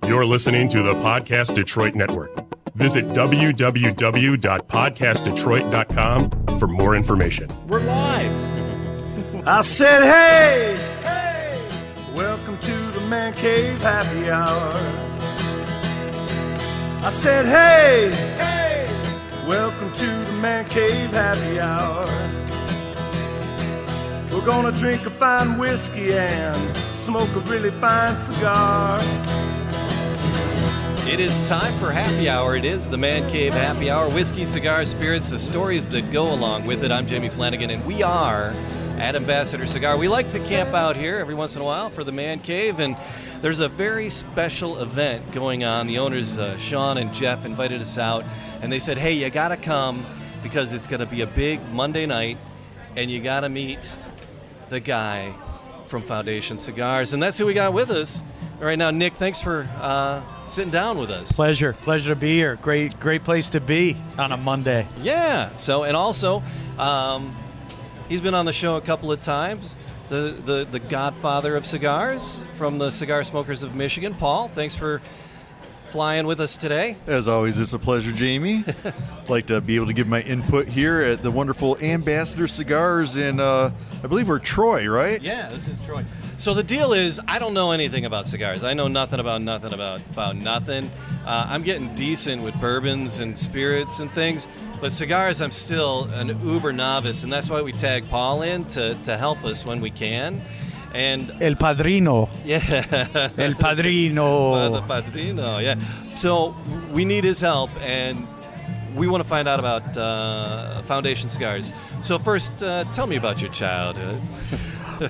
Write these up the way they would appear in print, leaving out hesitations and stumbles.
You're listening to the Podcast Detroit Network. Visit www.podcastdetroit.com for more information. We're live. I said, hey, welcome to the Man Cave Happy Hour. I said, hey, welcome to the Man Cave Happy Hour. We're gonna drink a fine whiskey and smoke a really fine cigar. It is time for Happy Hour. It is the Man Cave Happy Hour. Whiskey, cigars, spirits, the stories that go along with it. I'm Jamie Flanagan, and we are at Ambassador Cigar. We like to camp out here every once in a while for the Man Cave, and there's a very special event going on. The owners, Sean and Jeff, invited us out, and they said, hey, you got to come because it's going to be a big Monday night, and you got to meet the guy from Foundation Cigars, and that's who we got with us right now. Nick, thanks for sitting down with us. Pleasure to be here. Great place to be on a Monday. Yeah. So, and also, he's been on the show a couple of times. The godfather of cigars from the Cigar Smokers of Michigan, Paul. Thanks for flying with us today. As always, it's a pleasure, Jamie. I'd like to be able to give my input here at the wonderful Ambassador Cigars in, I believe we're Troy, right? Yeah, this is Troy. So the deal is, I don't know anything about cigars. I know nothing about nothing. I'm getting decent with bourbons and spirits and things, but cigars, I'm still an uber novice, and that's why we tag Paul in to help us when we can. And El Padrino. Yeah. El Padrino. The Padrino, yeah. So we need his help, and we want to find out about Foundation Cigars. So first, tell me about your childhood.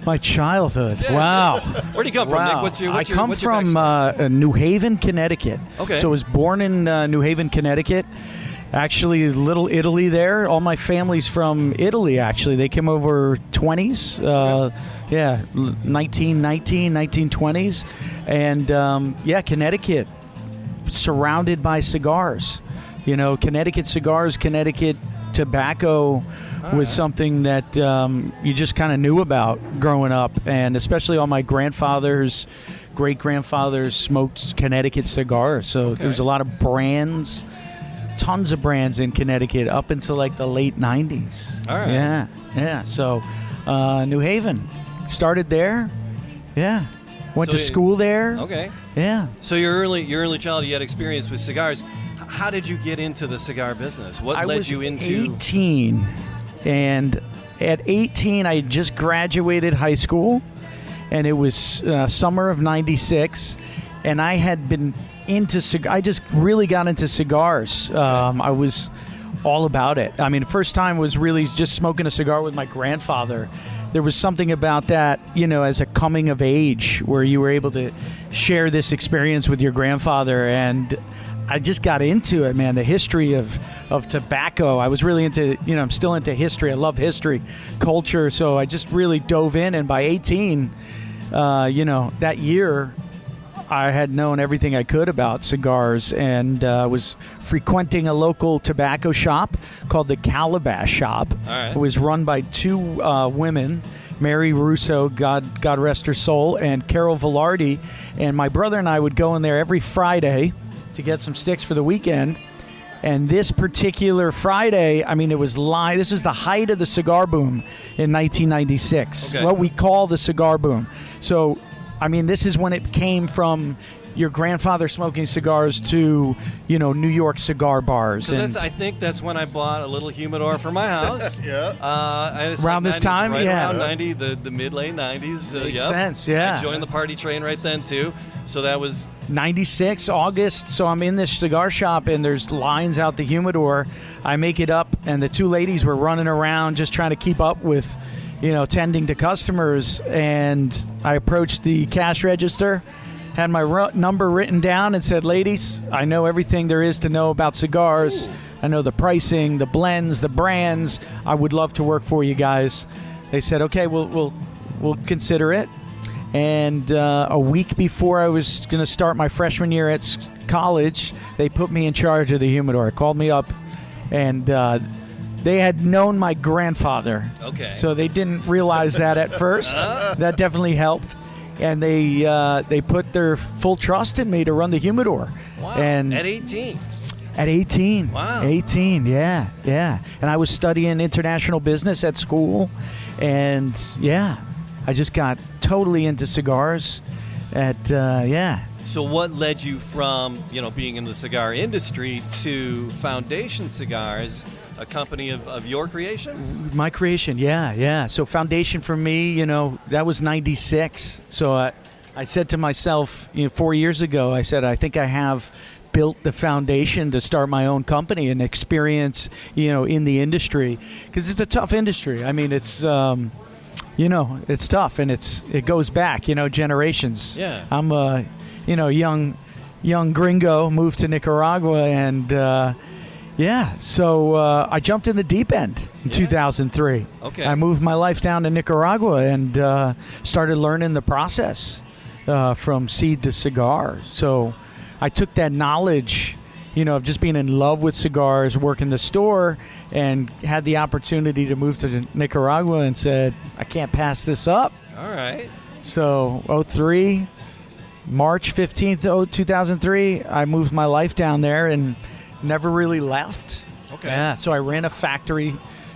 My childhood. Yeah. Wow. Where do you come from, Nick? What's your I come what's your from New Haven, Connecticut. Okay. So I was born in New Haven, Connecticut. Actually, Little Italy there. All my family's from Italy, actually. They came over 20s. 1920s. And, Connecticut, surrounded by cigars. You know, Connecticut cigars, Connecticut tobacco was something that you just kind of knew about growing up. And especially all my grandfathers, great-grandfathers smoked Connecticut cigars. So there was a lot of brands. Tons of brands in Connecticut up until like the late 90s. All right. Yeah. So New Haven. Started there. Yeah. Went to school there. Okay. Yeah. So your early childhood, you had experience with cigars. How did you get into the cigar business? What led you into? I was 18. And at 18, I had just graduated high school. And it was summer of 96. And I had been I just really got into cigars. I was all about it. I mean, the first time was really just smoking a cigar with my grandfather. There was something about that, you know, as a coming of age where you were able to share this experience with your grandfather. And I just got into it, man. The history of tobacco. I was really into, you know, I'm still into history. I love history, culture. So I just really dove in. And by 18, that year, I had known everything I could about cigars and was frequenting a local tobacco shop called the Calabash Shop. All right. It was run by two women, Mary Russo, God rest her soul, and Carol Velarde. And my brother and I would go in there every Friday to get some sticks for the weekend. And this particular Friday, I mean, it was live. This is the height of the cigar boom in 1996. Okay. What we call the cigar boom. So, I mean, this is when it came from your grandfather smoking cigars to, you know, New York cigar bars. I think that's when I bought a little humidor for my house. Yeah. Around this time? Right Yeah. around 90, the mid-late 90s. Makes sense, yeah. I joined the party train right then, too. So that was 96, August. So I'm in this cigar shop, and there's lines out the humidor. I make it up, and the two ladies were running around just trying to keep up with, you know, tending to customers. And I approached the cash register, had my number written down, and said, ladies, I know everything there is to know about cigars. Ooh. I know the pricing, the blends, the brands. I would love to work for you guys. They said, okay, we'll consider it. And a week before I was going to start my freshman year at college, they put me in charge of the humidor. Called me up, and they had known my grandfather. Okay. So they didn't realize that at first. That definitely helped. and they put their full trust in me to run the humidor. Wow. And At 18. At 18. Wow. 18, yeah. And I was studying international business at school, and I just got totally into cigars. So what led you from, being in the cigar industry to Foundation Cigars, a company of your creation? My creation, yeah. So Foundation for me, that was 96. So I said to myself, 4 years ago, I said, I think I have built the foundation to start my own company and experience, in the industry. Because it's a tough industry. I mean, it's... it's tough, and it goes back, generations. Yeah. I'm a, young gringo, moved to Nicaragua, and so I jumped in the deep end in 2003. Okay. I moved my life down to Nicaragua and started learning the process from seed to cigar. So I took that knowledge, of just being in love with cigars, working the store, and had the opportunity to move to Nicaragua and said, I can't pass this up. All right. So, March 15th, 2003, I moved my life down there and never really left. Okay. Yeah, so I ran a factory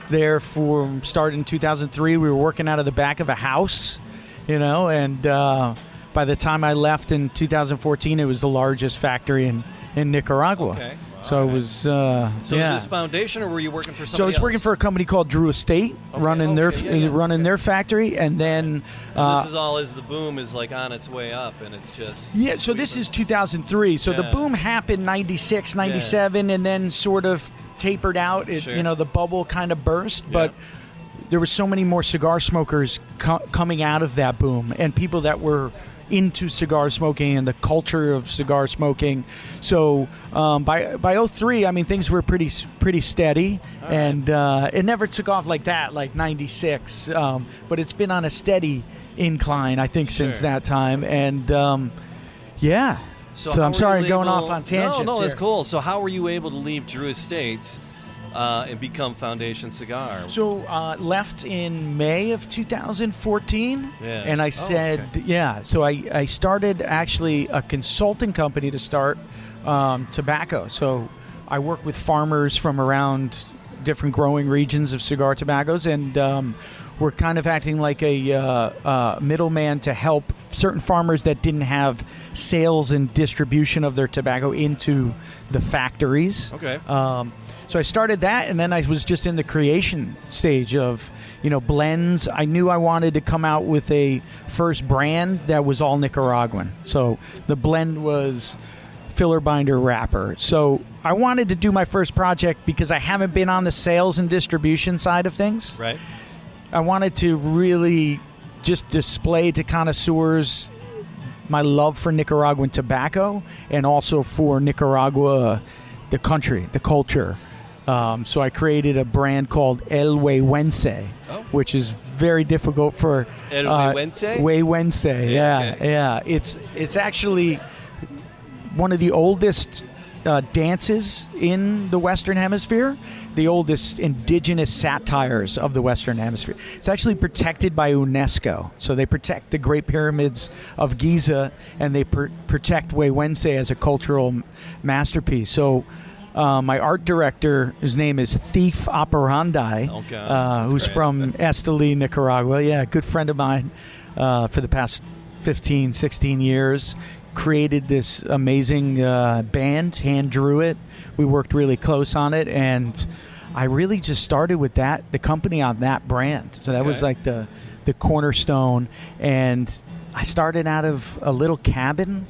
there started in 2003. We were working out of the back of a house, and by the time I left in 2014, it was the largest factory in Nicaragua. Okay. So All it right. was, So was this Foundation, or were you working for somebody So I was working else? for a company called Drew Estate, running their factory, and then And this is all as the boom is like on its way up, and it's just so this is 2003. So the Yeah. boom happened 96, 97, and then sort of tapered out. Sure. The bubble kind of burst, but there were so many more cigar smokers coming out of that boom, and people that were into cigar smoking and the culture of cigar smoking. So by 03, I mean, things were pretty steady, and it never took off like that, like 96. But it's been on a steady incline, I think, since that time. And So So how I'm were sorry, you going able- off on tangents. No, that's here. cool. So how were you able to leave Drew Estates and become Foundation Cigar? So left in May of 2014, Yeah. and I Oh, said, okay. So I started actually a consulting company to start tobacco. So I work with farmers from around different growing regions of cigar tobaccos, and we're kind of acting like a middleman to help certain farmers that didn't have sales and distribution of their tobacco into the factories. Okay. So I started that, and then I was just in the creation stage of, blends. I knew I wanted to come out with a first brand that was all Nicaraguan. So the blend was filler binder wrapper. So I wanted to do my first project because I haven't been on the sales and distribution side of things. Right. I wanted to really just display to connoisseurs my love for Nicaraguan tobacco and also for Nicaragua, the country, the culture. So I created a brand called El Huehuense, which is very difficult for El Huehuense? Huehuense, yeah. It's actually one of the oldest dances in the Western Hemisphere, the oldest indigenous satires of the Western Hemisphere. It's actually protected by UNESCO. So they protect the Great Pyramids of Giza, and they protect Huehuense as a cultural masterpiece. So my art director, his name is Thief Operandi, who's great. from Esteli, Nicaragua. Yeah, a good friend of mine for the past 15, 16 years. Created this amazing band, hand drew it. We worked really close on it, and I really just started with the company on that brand. So that was like the cornerstone. And I started out of a little cabin,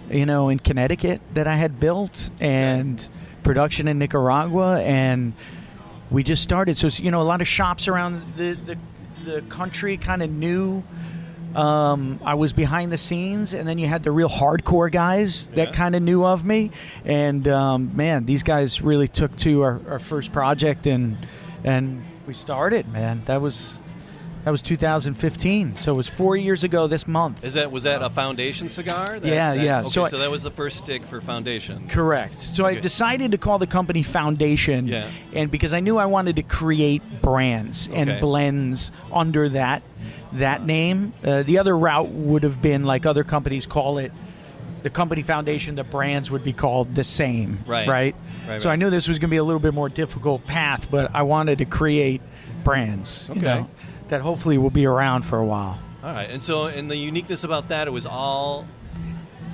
in Connecticut that I had built, and production in Nicaragua, and we just started. So a lot of shops around the country kind of knew I was behind the scenes, and then you had the real hardcore guys that kind of knew of me, and man, these guys really took to our first project, and we started. Man, that was That was 2015. So it was 4 years ago this month. Was that a foundation cigar? Yeah. Okay, so that was the first stick for foundation. Correct. So I Okay. decided to call the company Foundation, Yeah. and because I knew I wanted to create brands Okay. and blends under that name. The other route would have been like other companies call it the company Foundation. The brands would be called the same, Right. So I knew this was going to be a little bit more difficult path, but I wanted to create brands, Okay. that hopefully will be around for a while. All right. And so, and the uniqueness about that, it was all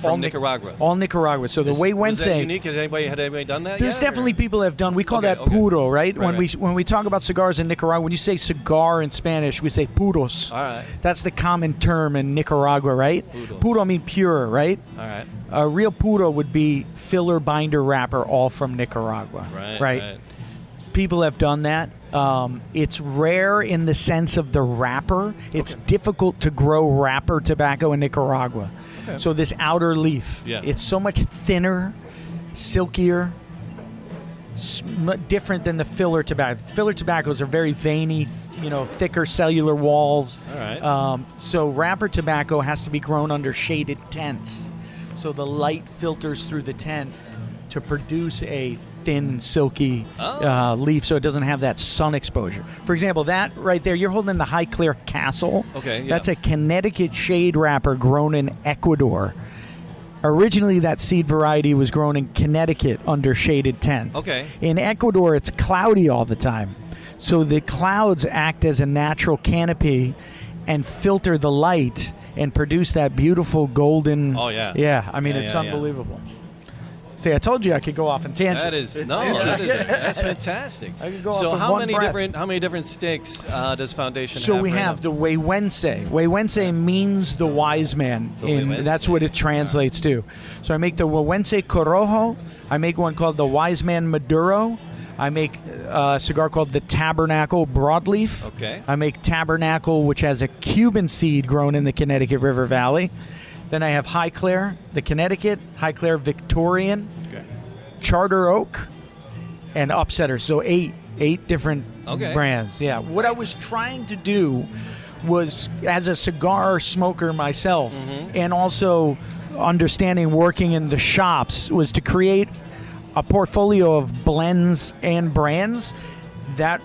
from Nicaragua. All Nicaragua. So the way Was that Wednesday. unique? Had anybody done that There's yet, definitely or? people that have done. We call Okay, that okay. puro, right? Right, When we talk about cigars in Nicaragua, when you say cigar in Spanish, we say puros. All right. That's the common term in Nicaragua, right? Puros. Puro mean pure, right? All right. A real puro would be filler, binder, wrapper, all from Nicaragua. Right. People have done that. It's rare in the sense of the wrapper. It's difficult to grow wrapper tobacco in Nicaragua. Okay. So this outer leaf, Yeah. it's so much thinner, silkier, different than the filler tobacco. Filler tobaccos are very veiny, thicker cellular walls. All right. So wrapper tobacco has to be grown under shaded tents. So the light filters through the tent to produce a thin, silky leaf, so it doesn't have that sun exposure. For example, that right there, you're holding the High Clear Castle. Okay, yeah. That's a Connecticut shade wrapper grown in Ecuador. Originally, that seed variety was grown in Connecticut under shaded tents. Okay. In Ecuador, it's cloudy all the time. So the clouds act as a natural canopy and filter the light and produce that beautiful golden... Oh, yeah. Yeah, I mean, Yeah, it's yeah, yeah. unbelievable. See, I told you I could go off in tangents. That's fantastic. I could go so off in how one many breath. different sticks does Foundation So have? we right have now? the Huehuense. Huehuense means the wise man. Huehuense. That's what it translates to. So I make the Huehuense Corojo. I make one called the Wise Man Maduro. I make a cigar called the Tabernacle Broadleaf. Okay. I make Tabernacle, which has a Cuban seed grown in the Connecticut River Valley. Then I have High Clear, the Connecticut, High Clear Victorian, Okay. Charter Oak, and Upsetter. So eight different Okay. brands. Yeah. What I was trying to do was, as a cigar smoker myself, and also understanding working in the shops, was to create a portfolio of blends and brands that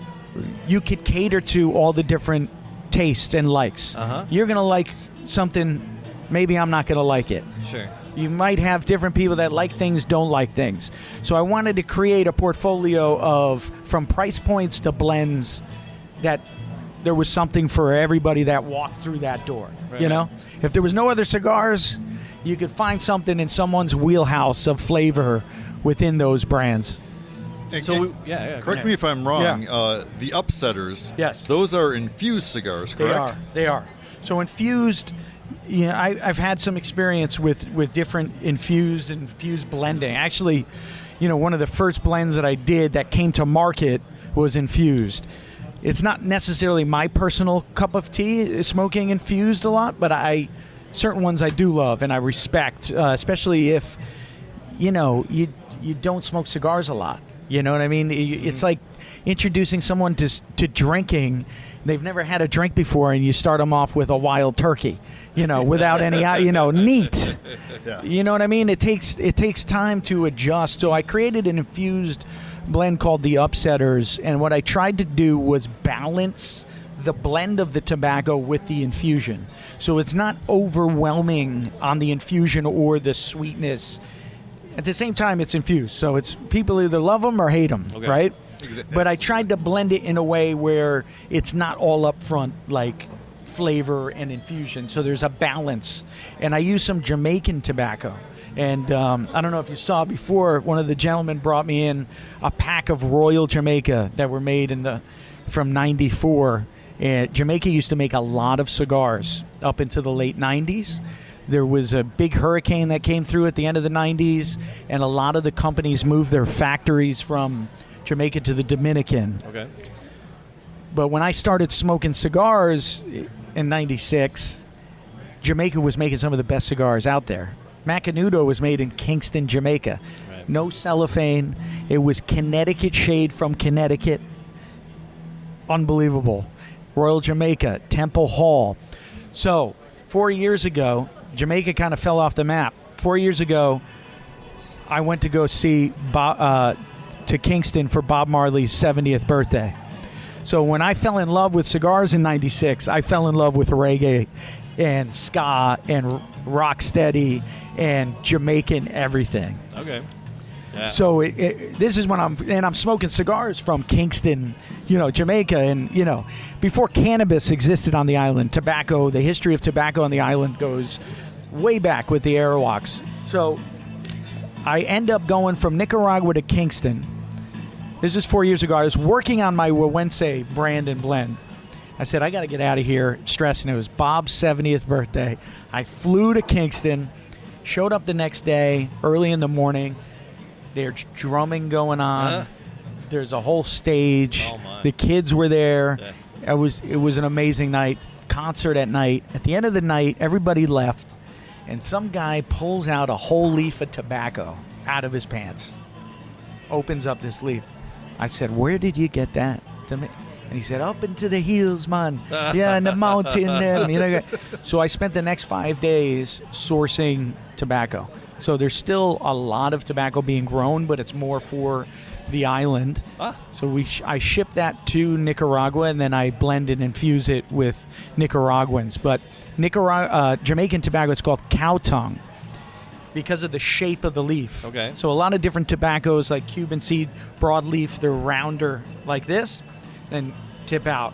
you could cater to all the different tastes and likes. Uh-huh. You're going to like something, maybe I'm not going to like it. Sure. You might have different people that like things, don't like things. So I wanted to create a portfolio of, from price points to blends, that there was something for everybody that walked through that door. Right. You know? If there was no other cigars, you could find something in someone's wheelhouse of flavor within those brands. So yeah. Correct me if I'm wrong. The Upsetters, Yes. those are infused cigars, correct? They are. So infused, I've had some experience with different infused blending. Actually, one of the first blends that I did that came to market was infused. It's not necessarily my personal cup of tea, smoking infused a lot, but certain ones I do love and I respect, especially if, you don't smoke cigars a lot. You know what I mean? It's like introducing someone to drinking. They've never had a drink before, and you start them off with a wild turkey, without any, neat. Yeah. You know what I mean? It takes time to adjust. So I created an infused blend called the Upsetters, and what I tried to do was balance the blend of the tobacco with the infusion. So it's not overwhelming on the infusion or the sweetness. At the same time, it's infused, so it's people either love them or hate them, Okay. right? Exactly. But I tried to blend it in a way where it's not all up front, like flavor and infusion. So there's a balance, and I use some Jamaican tobacco. And I don't know if you saw before, one of the gentlemen brought me in a pack of Royal Jamaica that were made from '94. And Jamaica used to make a lot of cigars up into the late '90s. There was a big hurricane that came through at the end of the 90s, and a lot of the companies moved their factories from Jamaica to the Dominican. Okay. But when I started smoking cigars in '96, Jamaica was making some of the best cigars out there. Macanudo was made in Kingston, Jamaica. Right. No cellophane. It was Connecticut shade from Connecticut. Unbelievable. Royal Jamaica, Temple Hall. So 4 years ago, Jamaica kind of fell off the map. 4 years ago, I went to go see to Kingston for Bob Marley's 70th birthday. So when I fell in love with cigars in '96, I fell in love with reggae and ska and rocksteady and Jamaican everything. Okay. Yeah. So this is when I'm smoking cigars from Kingston, Jamaica, and before cannabis existed on the island, tobacco. The history of tobacco on the island goes way back with the Arawaks. So I end up going from Nicaragua to Kingston. This is 4 years ago. I was working on my Wawense brand and blend. I said, I got to get out of here, stressing. It was Bob's 70th birthday. I flew to Kingston, showed up the next day, early in the morning. There's drumming going on. There's a whole stage. Oh, my. The kids were there. Yeah. It was an amazing night. Concert at night. At the end of the night, everybody left, and some guy pulls out a whole leaf of tobacco out of his pants. Opens up this leaf. I said, where did you get that? And he said, up into the hills, man. Yeah, in the mountain there. So I spent the next 5 days sourcing tobacco. So there's still a lot of tobacco being grown, but it's more for the island. So I ship that to Nicaragua, and then I blend and infuse it with Nicaraguans. But Jamaican tobacco is called cow tongue because of the shape of the leaf. Okay. So a lot of different tobaccos, like Cuban seed, broadleaf, they're rounder like this, and tip out.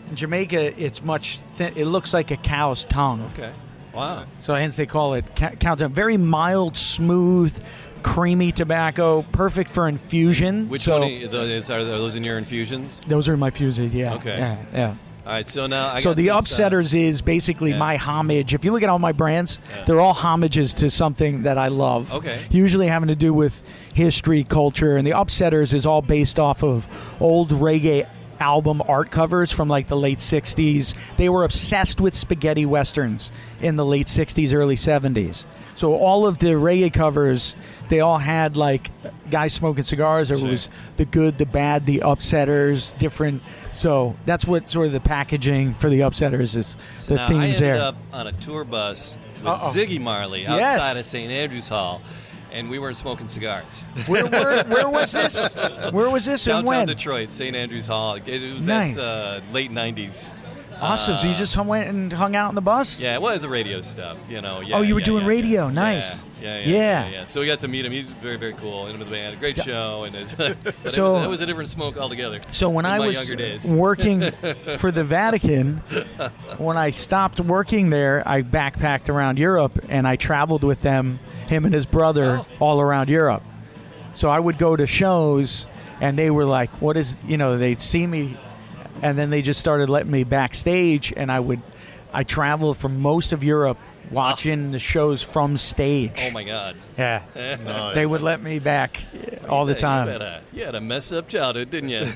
In Jamaica, it's much thin. It looks like a cow's tongue. Okay. Wow. So hence they call it cow tongue. Very mild, smooth, creamy tobacco, perfect for infusion. Which one are those in your infusions? Those are my fuses, yeah. Okay. Yeah. All right, so now So the Upsetters is basically my homage. If you look at all my brands, they're all homages to something that I love. Okay. Usually having to do with history, culture, and the Upsetters is all based off of old reggae album art covers from like the late 60s. They were obsessed with spaghetti westerns in the late 60s, early 70s. So all of the reggae covers, they all had like guys smoking cigars. There was the good, the bad, the Upsetters, different. So that's what sort of the packaging for the Upsetters is. So the now themes I ended there. up on a tour bus with Ziggy Marley outside of St. Andrews Hall, and we weren't smoking cigars. Where was this? Where was this and Downtown when? Detroit, St. Andrews Hall. It was Nice. late 90s. Awesome. So you just went and hung out on the bus? Yeah, well, the radio stuff, Yeah, Oh, you were doing yeah, radio. yeah. Nice. Yeah. So we got to meet him. He's very, very cool. In the band, a great show, and but So- it was a different smoke altogether. So when in I my was younger days. working for the Vatican, when I stopped working there, I backpacked around Europe, and I traveled with him and his brother, all around Europe. So I would go to shows, and they were like, what is, they'd see me, and then they just started letting me backstage, and I traveled from most of Europe watching the shows from stage. Oh, my God. Yeah. Nice. They would let me back all the time. You had a messed up childhood, didn't you?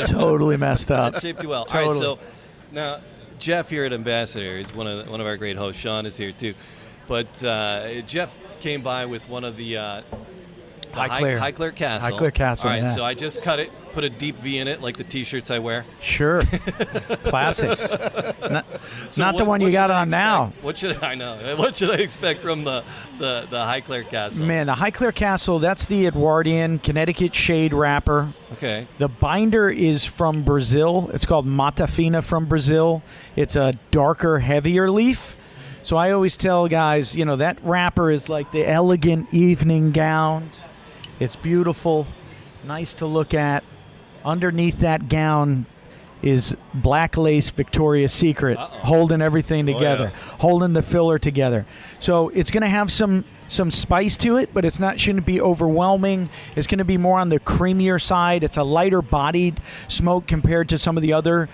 Totally messed up. That shaped you well. Totally. All right, so now Jeff here at Ambassador is one of our great hosts. Sean is here too, but Jeff came by with one of the Highclere Castle. Highclere Castle. All right, yeah. so I just cut it, put a deep V in it, like the T-shirts I wear. Sure. Classics. Not So the one you what got should I on now. expect? What should I expect from the Highclere Castle? Man, the Highclere Castle, that's the Edwardian Connecticut shade wrapper. Okay. The binder is from Brazil. It's called Mata Fina from Brazil. It's a darker, heavier leaf. So I always tell guys, that wrapper is like the elegant evening gown. It's beautiful, nice to look at. Underneath that gown is black lace Victoria's Secret, holding everything together, holding the filler together. So it's going to have some spice to it, but shouldn't be overwhelming. It's going to be more on the creamier side. It's a lighter bodied smoke compared to some of the other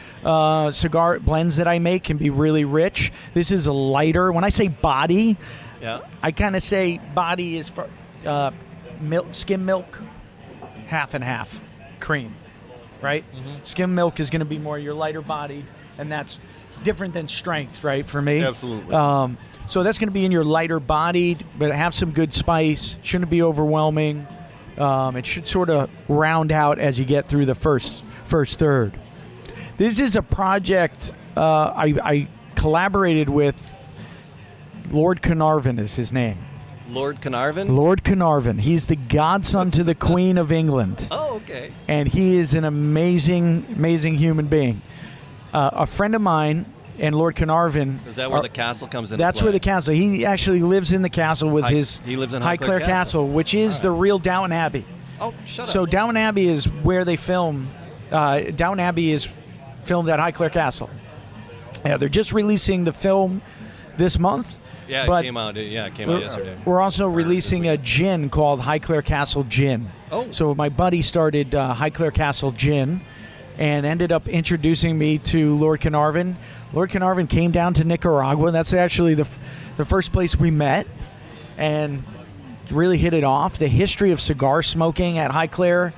cigar blends that I make. Can be really rich. This is a lighter. When I say body, I kind of say body is for skim milk, half and half cream, right? Skim milk is going to be more your lighter body, and that's different than strength, right, for me. Absolutely. So that's going to be in your lighter bodied, but have some good spice. Shouldn't be overwhelming. It should sort of round out as you get through the first third. This is a project I collaborated with. Lord Carnarvon is his name. Lord Carnarvon? Lord Carnarvon. He's the godson to the Queen of England. Oh, okay. And he is an amazing, amazing human being. A friend of mine and Lord Carnarvon. Is that where the castle comes in? That's where the castle. He actually lives in the castle with his. He lives in Highclere Castle, which is the real Downton Abbey. Oh, shut up. So Downton Abbey is where they film. Downton Abbey is filmed at Highclere Castle. Yeah, they're just releasing the film this month. Yeah, but it came out. Yeah, it came out yesterday. We're also releasing a gin called Highclere Castle Gin. Oh. So my buddy started Highclere Castle Gin and ended up introducing me to Lord Carnarvon. Lord Carnarvon came down to Nicaragua. That's actually the first place we met and really hit it off. The history of cigar smoking at Highclere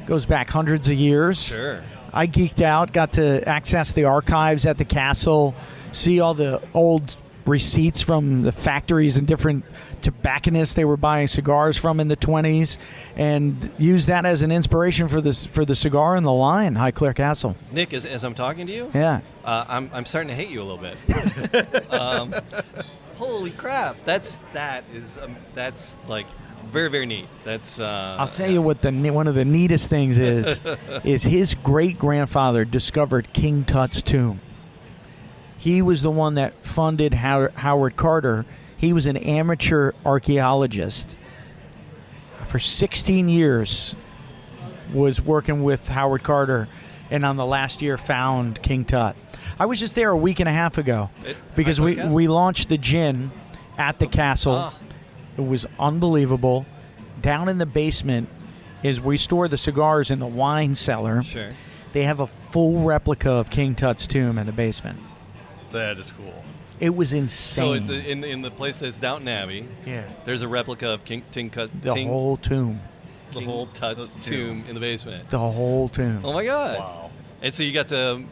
goes back hundreds of years. Sure. I geeked out, got to access the archives at the castle, see all the old receipts from the factories and different tobacconists they were buying cigars from in the 20s, and use that as an inspiration for the cigar in the line, Highclere Castle. Nick, as I'm talking to you, Yeah. I'm starting to hate you a little bit. Holy crap! That's like very, very neat. That's. I'll tell you what one of the neatest things is his great grandfather discovered King Tut's tomb. He was the one that funded Howard Carter. He was an amateur archaeologist. For 16 years, was working with Howard Carter, and on the last year found King Tut. I was just there a week and a half ago because we launched the gin at the castle. It was unbelievable. Down in the basement is we store the cigars in the wine cellar. Sure. They have a full replica of King Tut's tomb in the basement. That is cool. It was insane. So in the place that's Downton Abbey, yeah, there's a replica of King Tut. the whole tomb. The whole Tut's tomb in the basement. The whole tomb. Oh my God! Wow. And so you got to,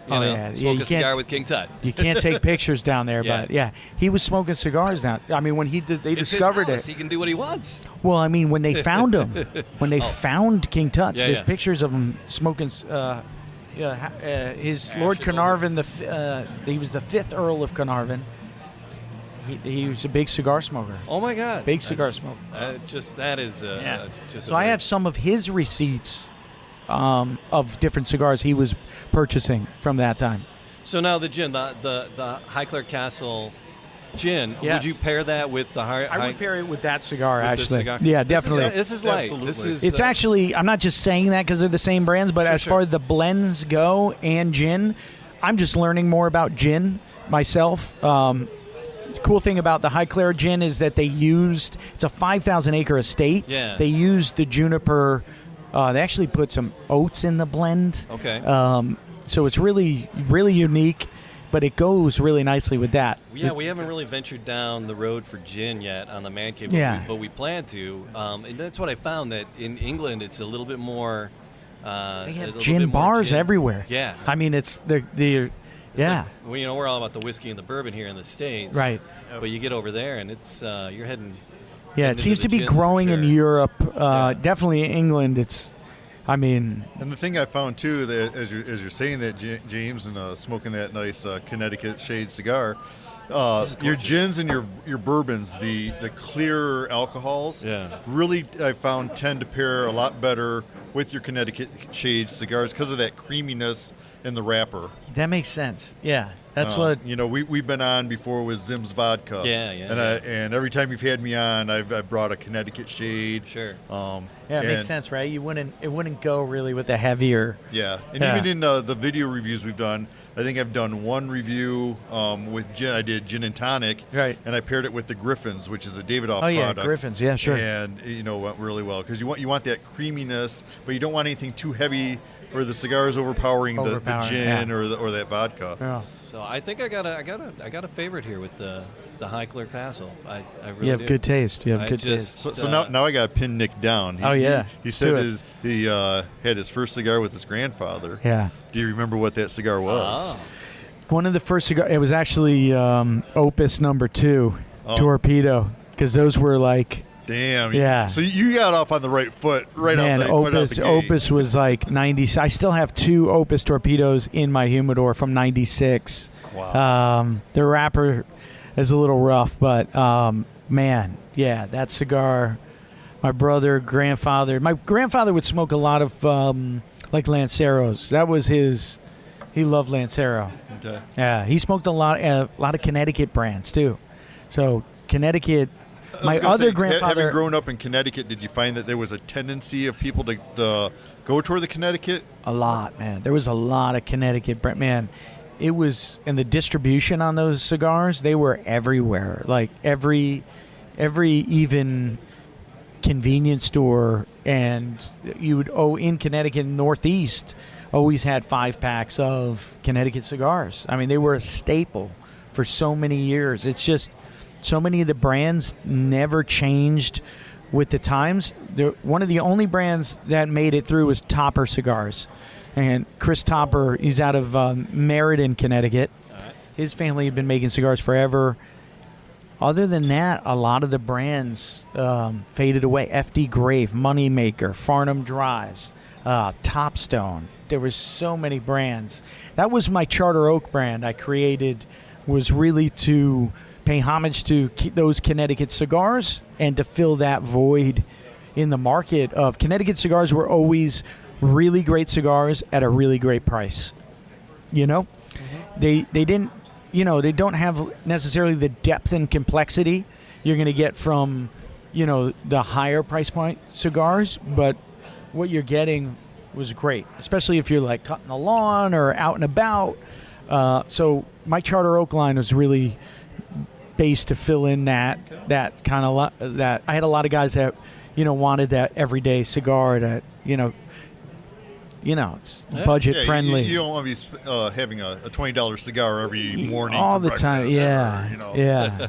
yeah, smoke you a cigar can't- with King Tut. You can't take pictures down there, Yeah. but yeah, he was smoking cigars down. I mean, when they It's discovered his house. it. He can do what he wants. Well, I mean, when they found him, when they found King Tut's, Yeah, there's yeah. pictures of him smoking. His Lord Ash, Carnarvon, he was the 5th Earl of Carnarvon. He was a big cigar smoker. Oh my God! Big cigar That's- smoker. That is. Yeah. Just So I have some of his receipts of different cigars he was purchasing from that time. So now the gin, the Highclere Castle gin. Yes. Would you pair that with the I would pair it with that cigar, with the actually. cigar? Yeah, definitely. This is light. Absolutely. This is. It's actually, I'm not just saying that because they're the same brands, but as far as the blends go and gin, I'm just learning more about gin myself. Cool thing about the Highclere gin is that it's a 5,000 acre estate. Yeah. They used the juniper. They actually put some oats in the blend. Okay. So it's really, really unique, but it goes really nicely with that. Yeah, we haven't really ventured down the road for gin yet on the Man Cave, Yeah. but we plan to. And that's what I found, that in England it's a little bit more. They a have little gin bit more bars gin. everywhere. Yeah. I mean, it's the yeah. Like, well, we're all about the whiskey and the bourbon here in the States. Right. But you get over there and it's you're heading. Yeah, it into seems the to be gins for growing in sure. Europe. Yeah. Definitely in England. I mean, And the thing I found too, that as you're saying that, James, and smoking that nice Connecticut shade cigar, your gins and your bourbons, the clear alcohols, Yeah. really I found tend to pair a lot better with your Connecticut shade cigars because of that creaminess in the wrapper. that makes sense. Yeah, that's what. We've been on before with Zim's vodka. Yeah. And every time you've had me on, I've brought a Connecticut shade. Sure. Yeah, it makes and- sense, right? It wouldn't go really with the heavier. Yeah, and Yeah. even in the video reviews we've done, I think I've done one review with gin. I did gin and tonic, Right. And I paired it with the Griffins, which is a Davidoff Oh yeah, product. Griffins. Yeah, sure. And went really well because you want that creaminess, but you don't want anything too heavy where the cigar is overpowering the gin yeah. or that vodka. Yeah. So I think I got a favorite here with the Highclere Castle. I really You have do. good taste. You have I good just- taste. So now I got to pin Nick down. Oh, yeah. He Let's said do it. he had his first cigar with his grandfather. Yeah. Do you remember what that cigar was? Oh. One of the first cigars. It was actually Opus number 2, Torpedo, because those were like Damn. Yeah. So you got off on the right foot right out the gate. Opus was like 90. I still have 2 Opus torpedoes in my humidor from 96. Wow. The wrapper is a little rough, but man, yeah, that cigar. My grandfather would smoke a lot of like Lanceros. That was his. He loved Lancero. Okay. Yeah, he smoked a lot of Connecticut brands too. So Connecticut. My other grandfather. Having grown up in Connecticut, did you find that there was a tendency of people to go toward the Connecticut? A lot, man. There was a lot of Connecticut brand. Man, it was, and the distribution on those cigars, they were everywhere. Like every even convenience store, and you would in Connecticut Northeast always had 5-packs of Connecticut cigars. I mean, they were a staple for so many years. It's just so many of the brands never changed with the times. One of the only brands that made it through was Topper Cigars, and Chris Topper, he's out of Meriden, Connecticut. His family had been making cigars forever. Other than that, a lot of the brands faded away. FD Grave, Moneymaker, Farnham Drives, Topstone. There was so many brands. That was my Charter Oak brand I created, was really to pay homage to those Connecticut cigars and to fill that void in the market of Connecticut cigars were always really great cigars at a really great price. You know? Mm-hmm. They didn't, they don't have necessarily the depth and complexity you're going to get from, the higher price point cigars, but what you're getting was great, especially if you're like cutting the lawn or out and about. So my Charter Oak line was really based to fill in that kind of that. I had a lot of guys that, wanted that everyday cigar that, it's budget friendly. You don't want to be having a $20 cigar every morning all the time. Yeah, yeah.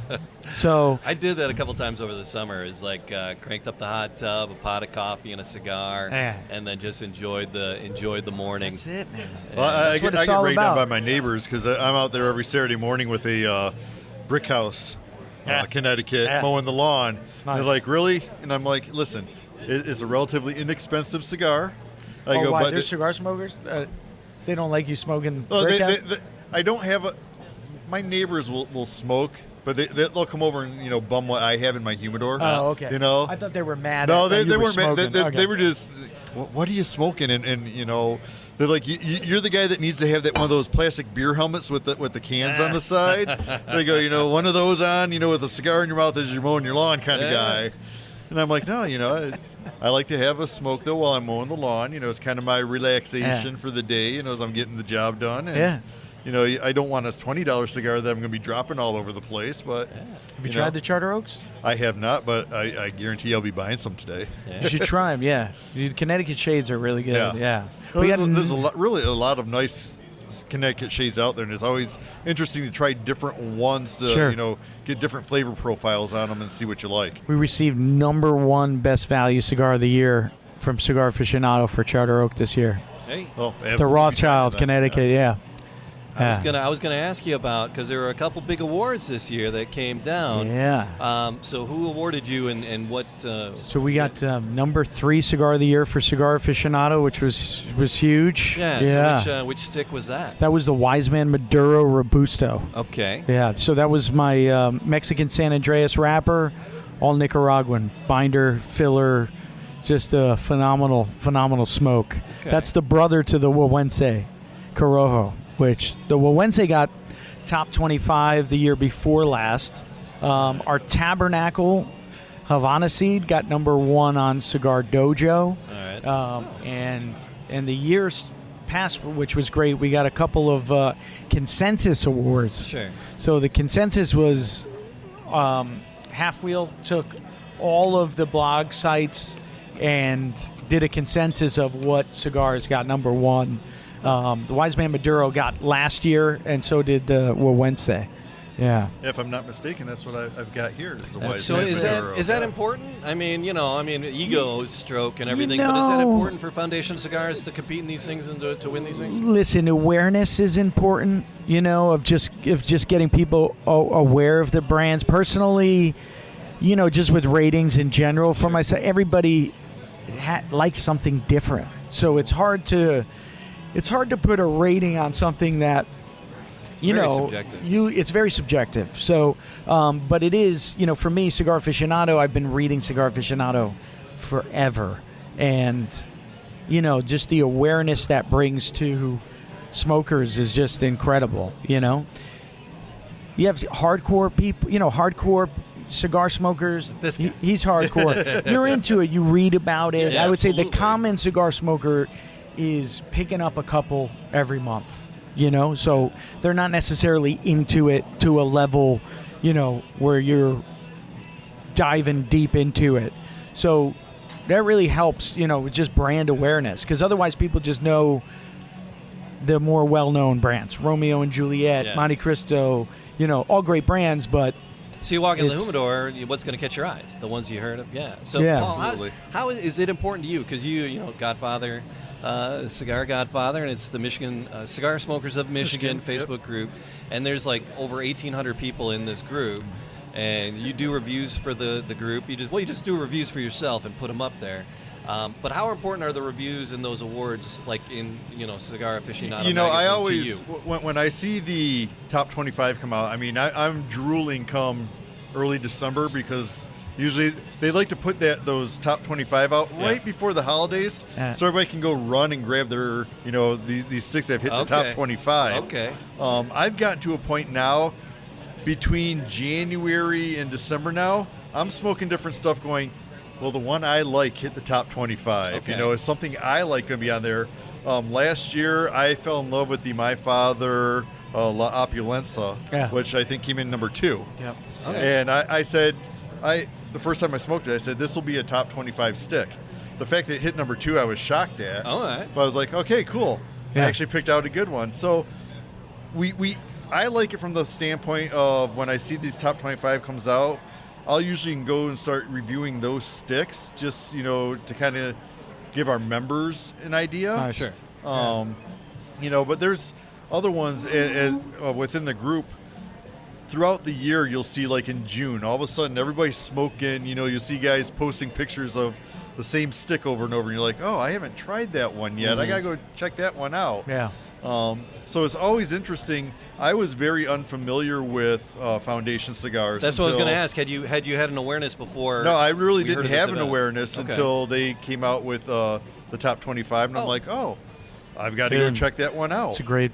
So I did that a couple times over the summer. Is like cranked up the hot tub, a pot of coffee, and a cigar, and then just enjoyed the morning. That's it, man. Well, I get rained on by my neighbors because I'm out there every Saturday morning with a brick house, Connecticut, mowing the lawn. Nice. They're like, really? And I'm like, listen, it's a relatively inexpensive cigar. Why? They're cigar smokers? They don't like you smoking brick house? I don't have a... My neighbors will smoke, but they'll come over and, bum what I have in my humidor. Oh, okay. I thought they were mad No, at they weren't mad. They were just, what are you smoking? And they're like, you're the guy that needs to have that one of those plastic beer helmets with the cans on the side. They go, one of those on, with a cigar in your mouth as you're mowing your lawn kind of guy. And I'm like, no, I like to have a smoke, though, while I'm mowing the lawn. It's kind of my relaxation for the day, as I'm getting the job done. And, I don't want a $20 cigar that I'm going to be dropping all over the place. But have you tried the Charter Oaks? I have not, but I guarantee I'll be buying some today. You should try them, yeah. The Connecticut shades are really good, yeah. There's really a lot of nice Connecticut shades out there, and it's always interesting to try different ones to get different flavor profiles on them and see what you like. We received #1 best value cigar of the year from Cigar Aficionado for Charter Oak this year. Hey, the Rothschild, Connecticut, yeah. I was gonna ask you about, because there were a couple big awards this year that came down. Yeah. So who awarded you and what? So we got #3 cigar of the year for Cigar Aficionado, which was huge. Yeah. So which stick was that? That was the Wiseman Maduro Robusto. Okay. Yeah. So that was my Mexican San Andreas wrapper, all Nicaraguan binder, filler, just a phenomenal smoke. Okay. That's the brother to the Huahuense Corojo, which the Huahuense got top 25 the year before last. Our Tabernacle Havana Seed got #1 on Cigar Dojo. All right. And the years past, which was great, we got a couple of consensus awards. Sure. So the consensus was Half Wheel took all of the blog sites and did a consensus of what cigars got #1. The Wiseman Maduro got last year, and so did the Huahuense. Yeah. If I'm not mistaken, that's what I've got here. Is the Wiseman so is that important? I mean, ego stroke and everything, but is that important for Foundation Cigars to compete in these things and to win these things? Listen, awareness is important. Of just getting people aware of the brands. Personally, just with ratings in general for myself, everybody likes something different. So it's hard to put a rating on something that subjective. It's very subjective. So, but it is, for me, Cigar Aficionado, I've been reading Cigar Aficionado forever. And, just the awareness that brings to smokers is just incredible, You have hardcore people, hardcore cigar smokers. He's hardcore. You're into it. You read about it. Yeah, I would say the absolutely. common cigar smoker is picking up a couple every month. So they're not necessarily into it to a level, where you're diving deep into it. So that really helps, with just brand awareness, because otherwise people just know the more well-known brands, Romeo and Juliet, Monte Cristo, all great brands, but so you walk in the humidor, what's going to catch your eyes? The ones you heard of? Yeah. So, yeah, Paul, absolutely. how is it important to you? Because Godfather, Cigar Godfather, and it's the Michigan Cigar Smokers of Michigan Facebook group, and there's like over 1,800 people in this group, and you do reviews for the group. You just do reviews for yourself and put them up there. But how important are the reviews in those awards, like in Cigar Aficionado? I magazine always to you? when I see the top 25 come out, I mean, I'm drooling come early December, because usually they like to put those top 25 out right before the holidays, so everybody can go run and grab their these sticks that have hit the top 25. Okay. I've gotten to a point now between January and December now, I'm smoking different stuff going, well, the one I like hit the top 25. Okay. It's something I like going to be on there. Last year, I fell in love with the My Father La Opulenza, which I think came in number 2. Yep. Okay. And I said, the first time I smoked it, I said, this will be a top 25 stick. The fact that it hit number 2, I was shocked at. All right. But I was like, okay, cool. Yeah. I actually picked out a good one. So I like it from the standpoint of when I see these top 25 comes out, I'll usually go and start reviewing those sticks, just to kind of give our members an idea. Sure. But there's other ones within the group. Throughout the year, you'll see, like in June, all of a sudden everybody's smoking. You'll see guys posting pictures of the same stick over and over, and you're like, oh, I haven't tried that one yet. I gotta go check that one out. Yeah. So it's always interesting. I was very unfamiliar with Foundation cigars. That's what I was going to ask. Had you had an awareness before? No, I really we didn't heard of this have an event? awareness Okay. until they came out with the top 25, and I'm like, oh, I've got to go check that one out. It's a great,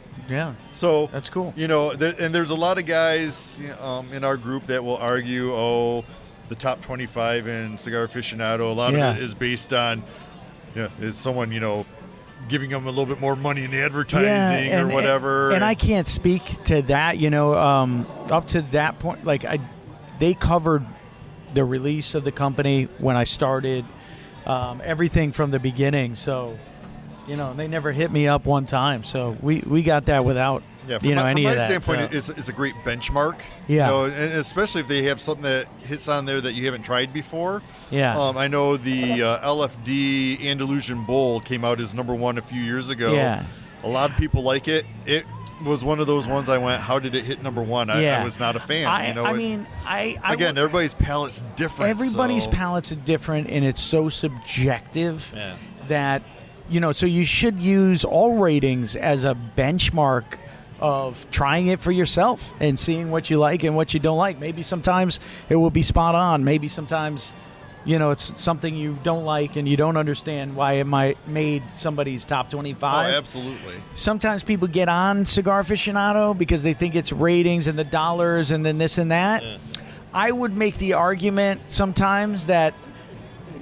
So that's cool. And there's a lot of guys in our group that will argue, the top 25 in Cigar Aficionado, a lot of it is based on, is someone, giving them a little bit more money in advertising or whatever. And I can't speak to that, up to that point. Like they covered the release of the company when I started, everything from the beginning. So, they never hit me up one time. So we got that without, from any my of that. standpoint, So. it's a great benchmark. Yeah. And especially if they have something that hits on there that you haven't tried before. Yeah. I know the LFD Andalusian Bowl came out as number 1 a few years ago. Yeah. A lot of people like it. It was one of those ones I went, how did it hit number 1? I was not a fan. Again, everybody's palate's different. Everybody's so. palate's different, and it's so subjective that, so you should use all ratings as a benchmark of trying it for yourself and seeing what you like and what you don't like. Maybe sometimes it will be spot on. Maybe sometimes, it's something you don't like and you don't understand why it might made somebody's top 25. Oh, absolutely. Sometimes people get on Cigar Aficionado because they think it's ratings and the dollars and then this and that. Yeah. I would make the argument sometimes that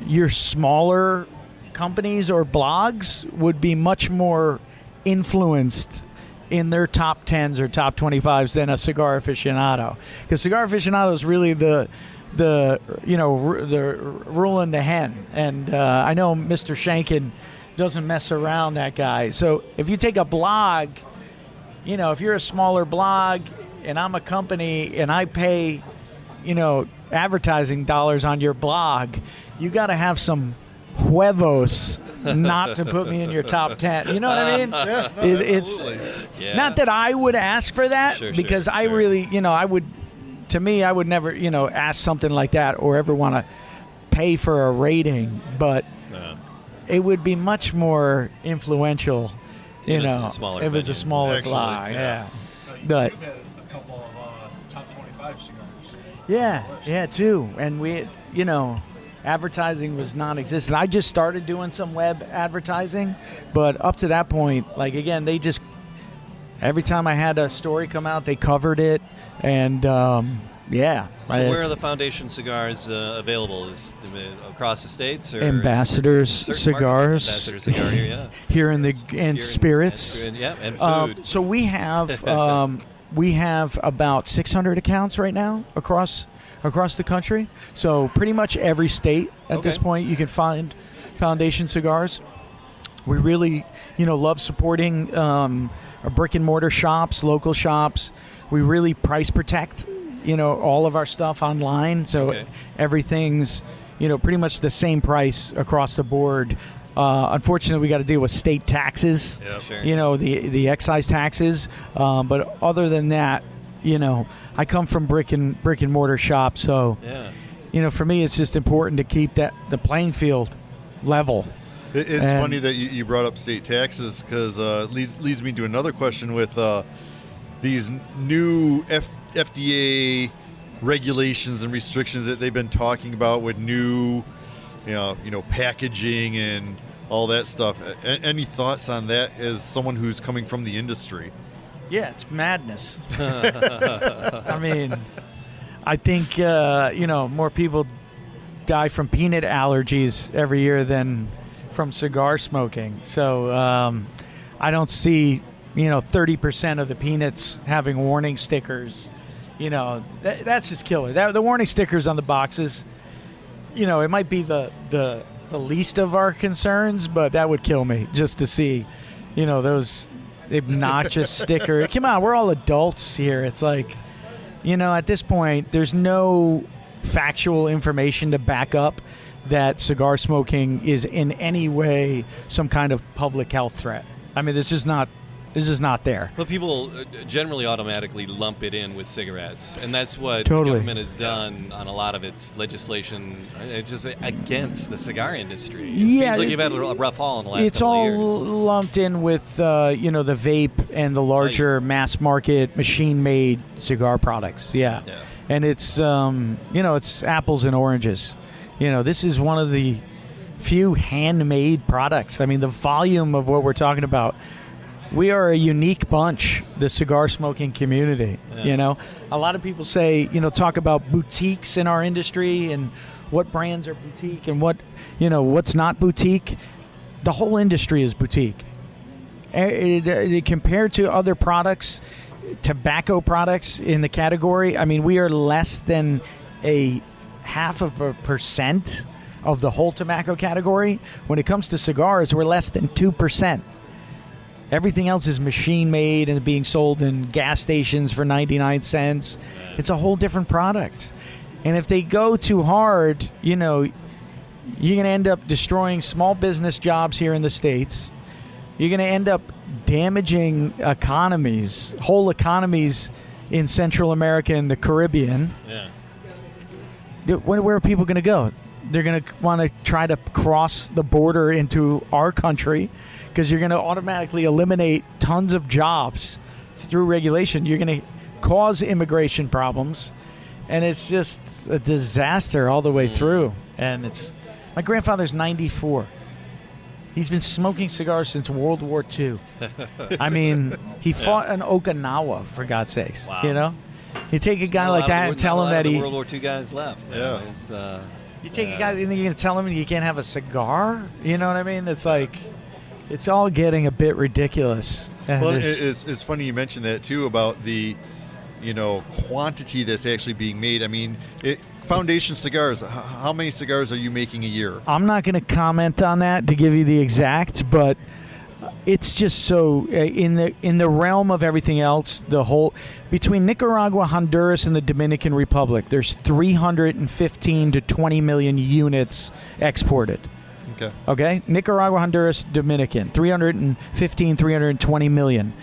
your smaller companies or blogs would be much more influenced in their top 10s or top 25s than a Cigar Aficionado, because Cigar Aficionado is really the ruling the hen, and I know Mr. Shankin doesn't mess around, that guy. So if you take a blog, if you're a smaller blog and I'm a company and I pay advertising dollars on your blog, you got to have some huevos not to put me in your top 10. You know what I mean? Absolutely. It's not that I would ask for that, because I really, I would to me, I would never, ask something like that or ever want to pay for a rating, but it would be much more influential, In a smaller if it's a venue. smaller Actually, fly. yeah. But We've had a couple of top 25 cigars. yeah, too. And we, advertising was non-existent. I just started doing some web advertising, but up to that point, like, again, they just, every time I had a story come out, they covered it. And, yeah. So where are the Foundation cigars available? Is it across the states? Or Ambassadors certain Cigars. markets? Ambassador Cigar here, yeah. Here in Here Spirits. and food. So we have about 600 accounts right now across the country. So pretty much every state at this Okay. point you can find Foundation Cigars. We really, love supporting our brick and mortar shops, local shops. We really price protect, all of our stuff online. So Okay. everything's, pretty much the same price across the board. Unfortunately, we got to deal with state taxes. Yep. Sure. The excise taxes. But other than that, I come from brick and mortar shop, so Yeah. for me, it's just important to keep the playing field level. It's And- funny that you brought up state taxes because leads me to another question with these new FDA regulations and restrictions that they've been talking about with new, packaging and all that stuff. Any thoughts on that as someone who's coming from the industry? Yeah, it's madness. I mean, I think more people die from peanut allergies every year than from cigar smoking. So I don't see 30% of the peanuts having warning stickers. That's just killer. The warning stickers on the boxes, it might be the least of our concerns, but that would kill me just to see, those obnoxious sticker. Come on, we're all adults here. It's like, at this point, there's no factual information to back up that cigar smoking is in any way some kind of public health threat. I mean, this is not there. But people generally automatically lump it in with cigarettes, and that's what Totally. the government has done on a lot of its legislation just against the cigar industry. It seems like you've had a rough haul in the last It's couple all of years. lumped in with the vape and the larger mass market machine made cigar products. Yeah. And it's it's apples and oranges. This is one of the few handmade products. I mean, the volume of what we're talking about. We are a unique bunch, the cigar smoking community. Yeah. A lot of people say, talk about boutiques in our industry and what brands are boutique and what's not boutique. The whole industry is boutique. Compared to other products, tobacco products in the category, I mean, we are less than a 0.5% of the whole tobacco category. When it comes to cigars, we're less than 2%. Everything else is machine made and being sold in gas stations for 99 cents. It's a whole different product. And if they go too hard, you're going to end up destroying small business jobs here in the States. You're going to end up damaging economies, whole economies in Central America and the Caribbean. Yeah. Where are people going to go? They're going to want to try to cross the border into our country because you're going to automatically eliminate tons of jobs through regulation. You're going to cause immigration problems, and it's just a disaster all the way through. And my grandfather's 94. He's been smoking cigars since World War II. I mean, he fought in Okinawa, for God's sakes. Wow. You take a guy like that and tell him that the World War II guys left. Yeah. You take a guy and you're going to tell him you can't have a cigar? You know what I mean? It's like, it's all getting a bit ridiculous. And Well, it's funny you mentioned that too about the, quantity that's actually being made. I mean, Foundation Cigars. How many cigars are you making a year? I'm not going to comment on that to give you the exact, but it's just so in the realm of everything else. The whole between Nicaragua, Honduras, and the Dominican Republic, there's 315 to 20 million units exported. Okay, Nicaragua, Honduras, Dominican, 315, 320 million.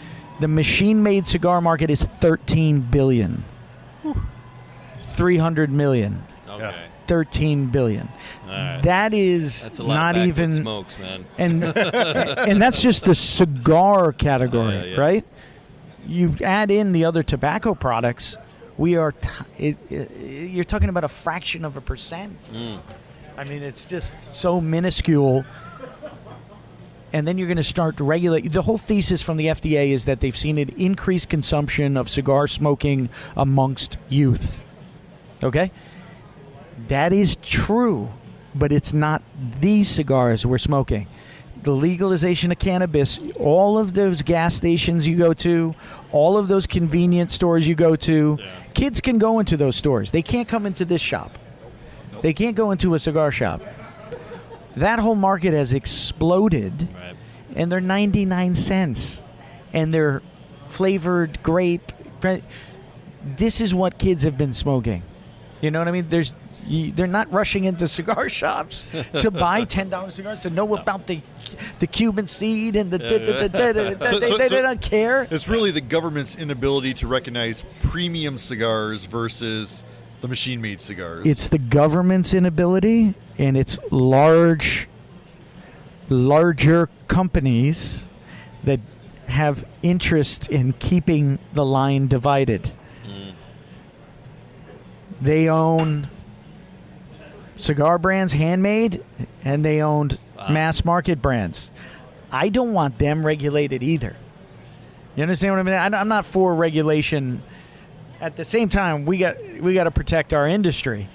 The machine-made cigar market is 13 billion. 300 million. Okay. 13 billion. All right. That's a lot not of even smokes, man. and that's just the cigar category, Yeah. right? You add in the other tobacco products, we are you're talking about a fraction of a percent. I mean, it's just so minuscule. And then you're going to start to regulate. The whole thesis from the FDA is that they've seen an increased consumption of cigar smoking amongst youth. Okay? That is true, but it's not these cigars we're smoking. The legalization of cannabis, all of those gas stations you go to, all of those convenience stores you go to, kids can go into those stores. They can't come into this shop. They can't go into a cigar shop. That whole market has exploded, and they're 99 cents, and they're flavored grape. This is what kids have been smoking. You know what I mean? They're not rushing into cigar shops to buy $10 cigars to know about the Cuban seed and the they don't care. It's really the government's inability to recognize premium cigars versus the machine-made cigars. It's the government's inability, and it's larger companies that have interest in keeping the line divided. They own cigar brands, handmade, and they owned mass market brands. I don't want them regulated either. You understand what I mean? I'm not for regulation. At the same time, we got to protect our industry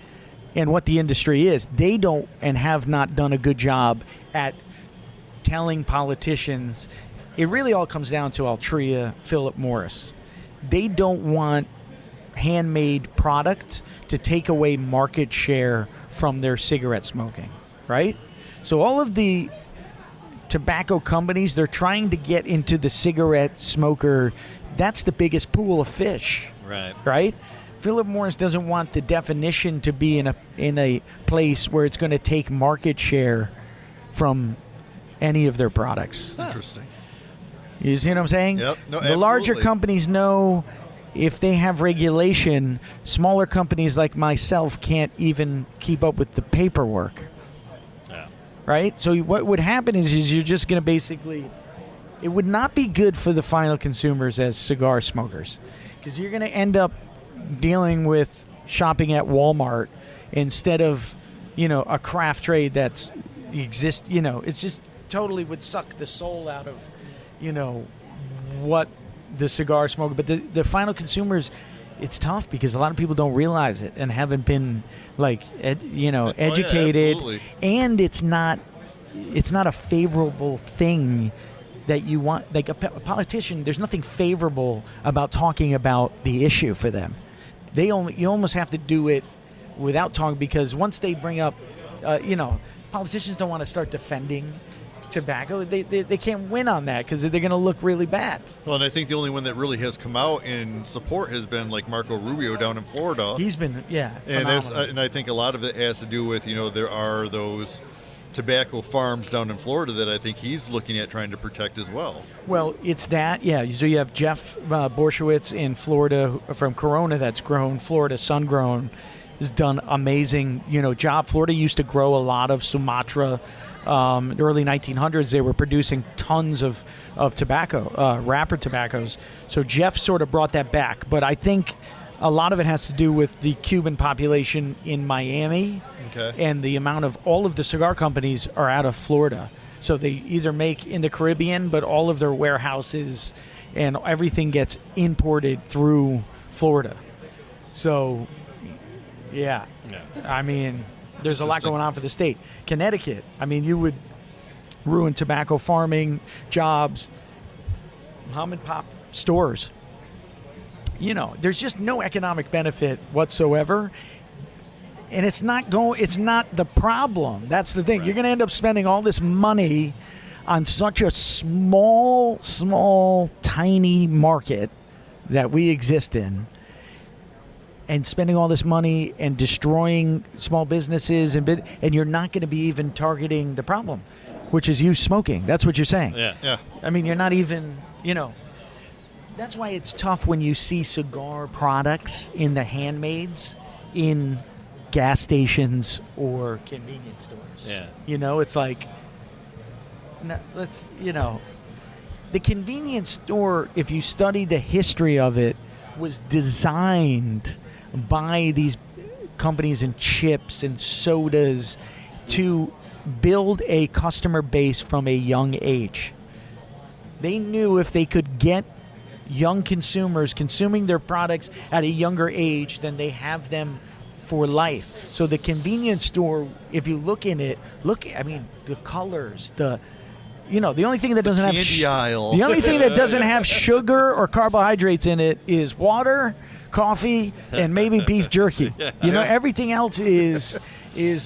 and what the industry is. They don't and have not done a good job at telling politicians. It really all comes down to Altria, Philip Morris. They don't want handmade product to take away market share from their cigarette smoking, right? So all of the tobacco companies, they're trying to get into the cigarette smoker. That's the biggest pool of fish. Right? Philip Morris doesn't want the definition to be in a place where it's going to take market share from any of their products. Interesting. You see what I'm saying? Yep. No, the larger absolutely. companies know if they have regulation, smaller companies like myself can't even keep up with the paperwork. Yeah. Right? So what would happen is you're just going to basically, it would not be good for the final consumers as cigar smokers, because you're going to end up dealing with shopping at Walmart instead of, a craft trade that's exists. It's just totally would suck the soul out of, what the cigar smoker. But the final consumers, it's tough because a lot of people don't realize it and haven't been educated, and it's not a favorable thing that you want. Like a politician, there's nothing favorable about talking about the issue for them. You almost have to do it without talking, because once they bring up, politicians don't want to start defending tobacco. They can't win on that because they're going to look really bad. Well, and I think the only one that really has come out in support has been like Marco Rubio down in Florida. He's been, and I think a lot of it has to do with, there are those tobacco farms down in Florida that I think he's looking at trying to protect as well. Well, it's that, yeah. So you have Jeff Borshowitz in Florida from Corona that's grown, Florida sun-grown, has done amazing, job. Florida used to grow a lot of Sumatra. In the early 1900s, they were producing tons of tobacco, wrapper tobaccos. So Jeff sort of brought that back. But I think a lot of it has to do with the Cuban population in Miami, and the amount of all of the cigar companies are out of Florida. So they either make in the Caribbean, but all of their warehouses and everything gets imported through Florida. So, yeah. I mean, there's a lot going on for the state. Connecticut, I mean, you would ruin tobacco farming, jobs, mom and pop stores. There's just no economic benefit whatsoever. And it's not the problem. That's the thing. Right. You're going to end up spending all this money on such a small, tiny market that we exist in, and spending all this money and destroying small businesses, and you're not going to be even targeting the problem, which is youth smoking. That's what you're saying. Yeah. I mean, you're not even, That's why it's tough when you see cigar products in the handmaids in gas stations or convenience stores. Yeah. It's like, the convenience store, if you study the history of it, was designed by these companies in chips and sodas to build a customer base from a young age. They knew if they could get young consumers consuming their products at a younger age, then they have them for life. So the convenience store, if you look in it, the colors, the only thing that doesn't have candy aisle. the only thing that doesn't have sugar or carbohydrates in it is water, coffee, and maybe beef jerky. Everything else is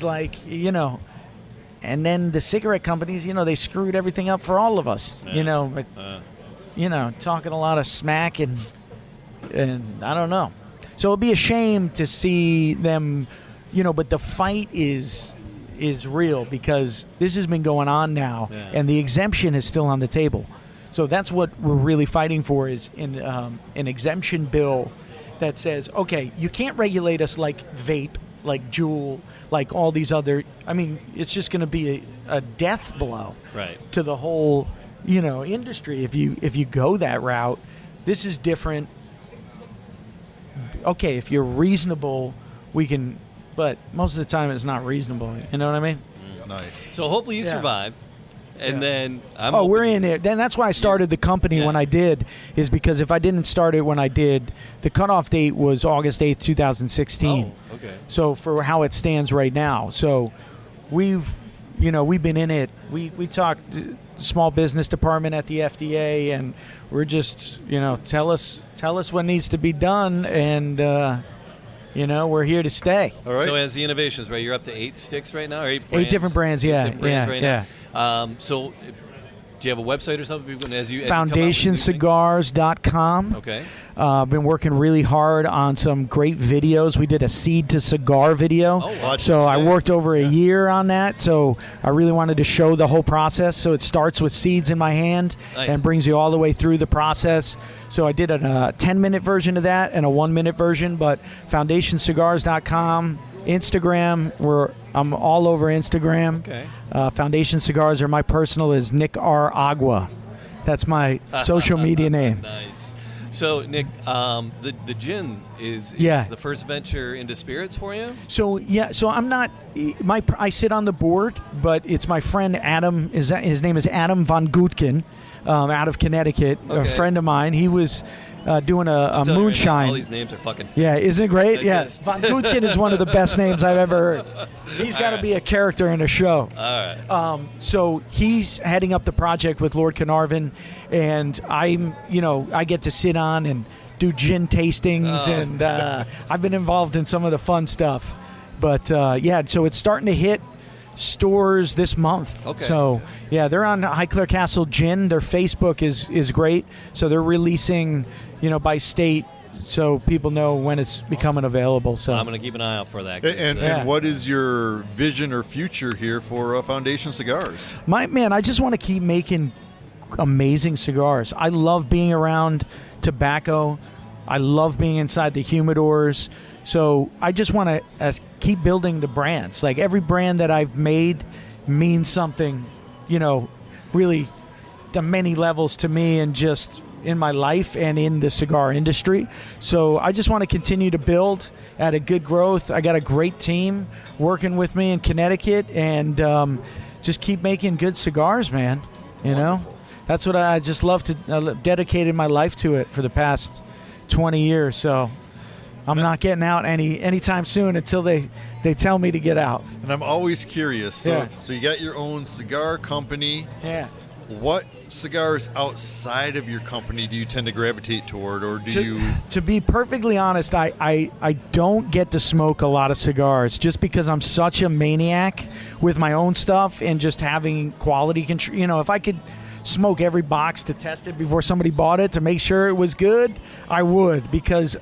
like, and then the cigarette companies, they screwed everything up for all of us. Talking a lot of smack and I don't know. So it'd be a shame to see them, but the fight is real because this has been going on now, and the exemption is still on the table. So that's what we're really fighting for, is in an exemption bill that says, okay, you can't regulate us like vape, like Juul, like all these other. It's just going to be a death blow to the whole industry if you go that route. This is different. Okay, if you're reasonable, we can, but most of the time it's not reasonable. You know what I mean? Nice. So hopefully you survive. And then we're in it. Then that's why I started the company when I did, is because if I didn't start it when I did, the cutoff date was August 8th, 2016. Oh, okay. So for how it stands right now. So we've been in it. We talked to the small business department at the FDA, and we're just, tell us what needs to be done, and we're here to stay. All right. So as the innovations, right, you're up to 8 sticks right now, or 8 brands? 8 different brands, yeah. 8 different brands right yeah. now. So do you have a website or something? FoundationCigars.com. Okay. I've been working really hard on some great videos. We did a Seed to Cigar video. Oh, wow. So I worked over a year on that. So I really wanted to show the whole process. So it starts with seeds in my hand and brings you all the way through the process. So I did a 10-minute version of that and a 1-minute version. But FoundationCigars.com, Instagram, I'm all over Instagram. Okay. Foundation Cigars, or my personal is Nick R. Agua. That's my social media name. Nice. So, Nick, the gin is the first venture into spirits for you? So I'm not. I sit on the board, but it's my friend Adam. His name is Adam Von Gutkin, out of Connecticut. Okay. A friend of mine. He was doing a moonshine. All these names are fucking. Yeah, isn't it great? Yes, Von Gutkin is one of the best names I've ever heard. He's got to be a character in a show. All right. So he's heading up the project with Lord Carnarvon, and I get to sit on and do gin tastings, and I've been involved in some of the fun stuff. But so it's starting to hit stores this month. Okay. So they're on Highclere Castle Gin. Their Facebook is great. So they're releasing, by state, so people know when it's becoming available. So I'm going to keep an eye out for that. And what is your vision or future here for Foundation Cigars? I just want to keep making amazing cigars. I love being around tobacco. I love being inside the humidors. So I just want to keep building the brands. Like every brand that I've made means something, really to many levels to me, and just in my life and in the cigar industry. So I just want to continue to build at a good growth. I got a great team working with me in Connecticut, and just keep making good cigars, man. That's what I just love to dedicated my life to it for the past 20 years. So I'm not getting out anytime soon until they tell me to get out. And I'm always curious. So you got your own cigar company. Yeah. What cigars outside of your company do you tend to gravitate toward, or do you? To be perfectly honest, I don't get to smoke a lot of cigars just because I'm such a maniac with my own stuff and just having quality control. If I could smoke every box to test it before somebody bought it to make sure it was good, I would, because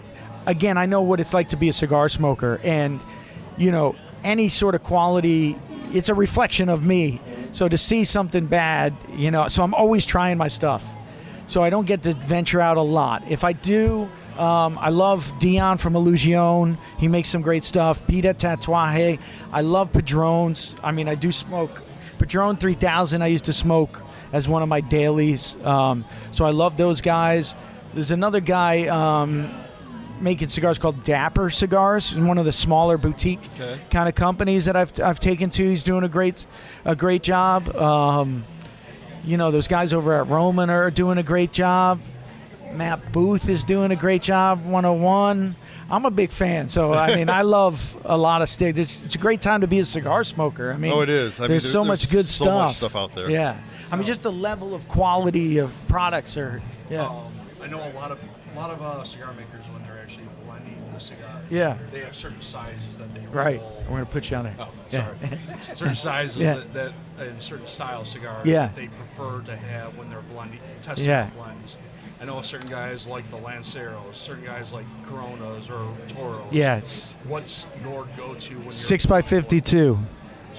again, I know what it's like to be a cigar smoker, and any sort of quality, it's a reflection of me. So to see something bad, so I'm always trying my stuff. So I don't get to venture out a lot. If I do, I love Dion from Illusion. He makes some great stuff. Pita Tatuaje. I love Padrones. I mean, I do smoke. Padron 3000 I used to smoke as one of my dailies. So I love those guys. There's another guy making cigars called Dapper Cigars, one of the smaller boutique kind of companies that I've taken to. He's doing a great job. Those guys over at Roman are doing a great job. Matt Booth is doing a great job. 101. I'm a big fan, so I mean, I love a lot of stick. It's a great time to be a cigar smoker. I mean, it is. There's so much good so stuff. much stuff out there. Yeah, I mean, just the level of quality of products are. Yeah. I know a lot of cigar makers when they're actually blending the cigar. Yeah. They have certain sizes that they Right. roll. We're gonna put you on there. Oh, sorry. Certain sizes Yeah. that and certain style cigars Yeah. that they prefer to have when they're blending, testing Yeah. blends. I know certain guys like the Lanceros, certain guys like Coronas or Toros. Yes. What's your go-to when you're 6x52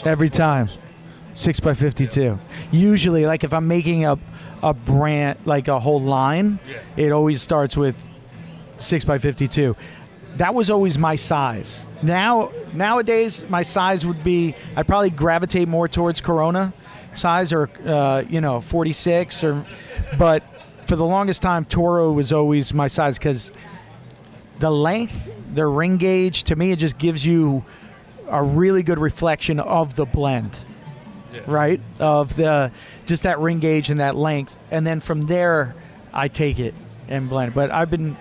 every time. 6x52. Usually, like if I'm making a brand, like a whole line, it always starts with 6x52. That was always my size. Nowadays, my size would be, I'd probably gravitate more towards Corona size or 46 but for the longest time, Toro was always my size because the length, the ring gauge, to me, it just gives you a really good reflection of the blend, right? Of just that ring gauge and that length. And then from there, I take it and blend. But I've been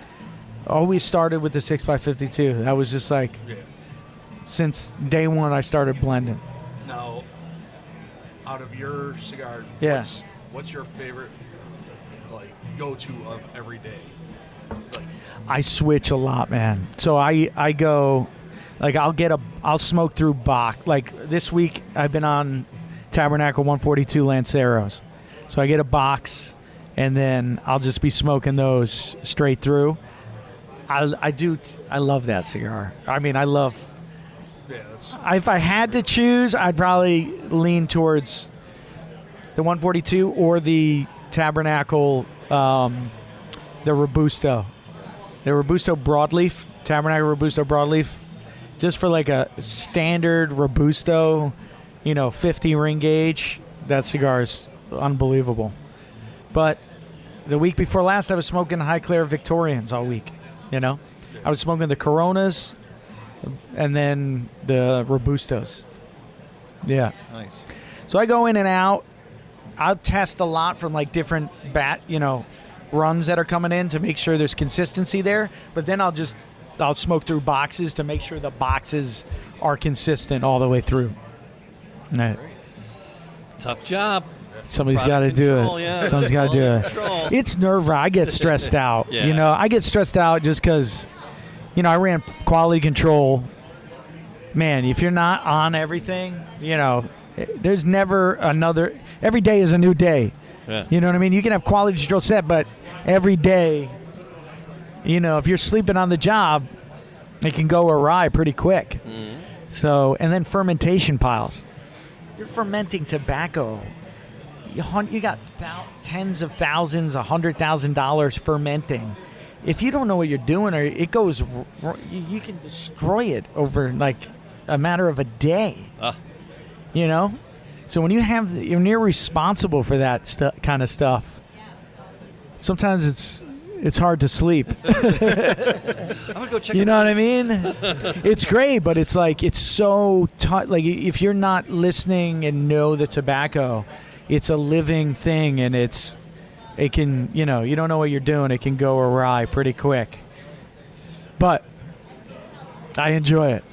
always started with the 6x52. That was just like, since day one, I started blending. Now, out of your cigars, what's your favorite go-to of every day? I switch a lot, man. So I go, like I'll smoke through Bach. Like this week I've been on Tabernacle 142 Lanceros. So I get a box and then I'll just be smoking those straight through. I love that cigar. I mean, I love, if I had to choose, I'd probably lean towards the 142 or the Tabernacle, the Robusto. The Robusto Broadleaf, Tabernacle Robusto Broadleaf, just for like a standard Robusto, 50 ring gauge, that cigar is unbelievable. But the week before last, I was smoking High Claire Victorians all week, I was smoking the Coronas and then the Robustos. Yeah. Nice. So I go in and out. I'll test a lot from like different runs that are coming in to make sure there's consistency there. But then I'll smoke through boxes to make sure the boxes are consistent all the way through. Right. Tough job. Somebody's got to do it. Yeah. Somebody's got to do it. Control. It's nerve-wracking. I get stressed out. Yeah. I get stressed out just because, I ran quality control. Man, if you're not on everything, there's never another. Every day is a new day. Yeah. You know what I mean? You can have quality control set, but every day, if you're sleeping on the job, it can go awry pretty quick. Mm-hmm. So, and then fermentation piles. You're fermenting tobacco. You got tens of thousands, $100,000 fermenting. If you don't know what you're doing, or it goes, you can destroy it over like a matter of a day. So when you're responsible for that kind of stuff, sometimes it's hard to sleep. I'm gonna go check. You know what I mean? It's great, but it's like it's so like if you're not listening and know the tobacco, it's a living thing, and it can you don't know what you're doing. It can go awry pretty quick. But I enjoy it.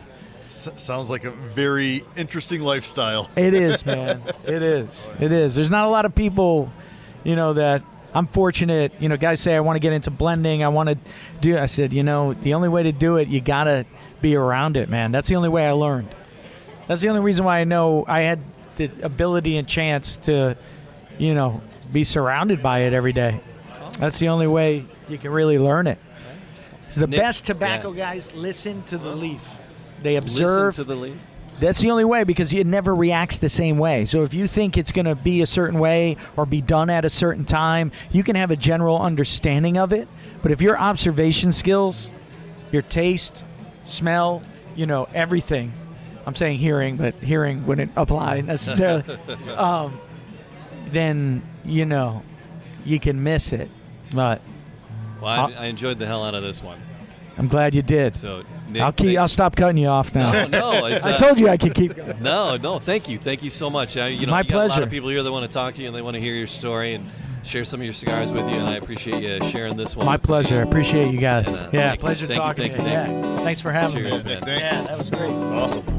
Sounds like a very interesting lifestyle. It is, man. It is. There's not a lot of people, that I'm fortunate. Guys say, I want to get into blending. I want to do. I said, the only way to do it, you got to be around it, man. That's the only way I learned. That's the only reason why I know I had the ability and chance to, be surrounded by it every day. That's the only way you can really learn it. The best tobacco guys listen to the leaf. They observe. Listen to the leaf. That's the only way, because it never reacts the same way. So if you think it's going to be a certain way or be done at a certain time, you can have a general understanding of it. But if your observation skills, your taste, smell, everything, I'm saying hearing, but hearing wouldn't apply necessarily, then, you can miss it. But Well, I enjoyed the hell out of this one. I'm glad you did. So Nick, I'll stop cutting you off now. No, it's, I told you I could keep going. No, thank you so much. My you got pleasure. a lot of people here that want to talk to you and they want to hear your story and share some of your cigars with you, and I appreciate you sharing this one. My pleasure. I appreciate you guys. And, pleasure talking to you. Thank you. Thanks for having Cheers, me. man. Thanks. Yeah, that was great. Awesome.